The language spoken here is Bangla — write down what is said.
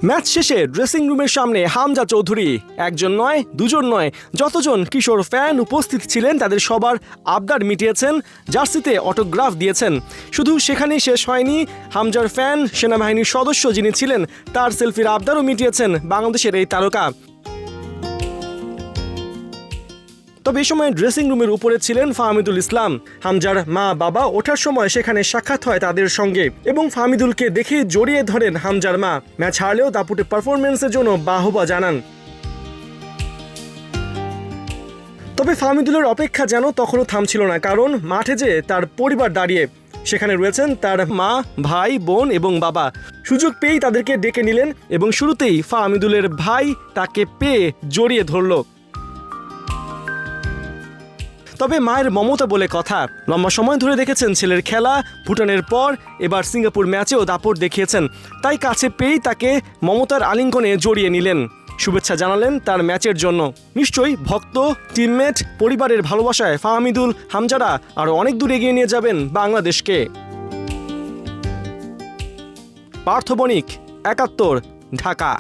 ম্যাচ শেষে ড্রেসিং রুমের সামনে হামজা চৌধুরী একজন নয়, দুজন নয়, যতজন কিশোর ফ্যান উপস্থিত ছিলেন তাদের সবার আবদার মিটিয়েছেন, জার্সিতে অটোগ্রাফ দিয়েছেন। শুধু সেখানেই শেষ হয়নি, হামজার ফ্যান সেনাবাহিনীর সদস্য যিনি ছিলেন তার সেলফির আবদারও মিটিয়েছেন বাংলাদেশের এই তারকা। তবে এই সময় ড্রেসিং রুমের উপরে ছিলেন ফাহমিদুল ইসলাম। হামজার মা বাবা ওঠার সময় সেখানে সাক্ষাৎ হয় তাদের সঙ্গে এবং ফাহমিদুলকে দেখে জড়িয়ে ধরেন হামজার মা। ম্যাচ হারলেও দাপুটে পারফরমেন্সের জন্য বাহবা জানান। তবে ফাহমিদুলের অপেক্ষা যেন তখনও থামছিল না, কারণ মাঠে যে তার পরিবার দাঁড়িয়ে, সেখানে রয়েছেন তার মা, ভাই, বোন এবং বাবা। সুযোগ পেয়েই তাদেরকে ডেকে নিলেন এবং শুরুতেই ফাহমিদুলের ভাই তাকে পেয়ে জড়িয়ে ধরল। তবে মায়ের মমতা বলে কথা, লম্বা সময় ধরে দেখেছেন ছেলের খেলা, ভুটানের পর এবার সিঙ্গাপুর ম্যাচেও দাপট দেখিয়েছেন, তাই কাছে পেয়েই তাকে মমতার আলিঙ্গনে জড়িয়ে নিলেন, শুভেচ্ছা জানালেন তার ম্যাচের জন্য। নিশ্চয়ই ভক্ত, টিমমেট, পরিবারের ভালোবাসায় ফাহমিদুল, হামজারা আরও অনেক দূর এগিয়ে নিয়ে যাবেন বাংলাদেশকে। পার্থ বণিক, ৭১, ঢাকা।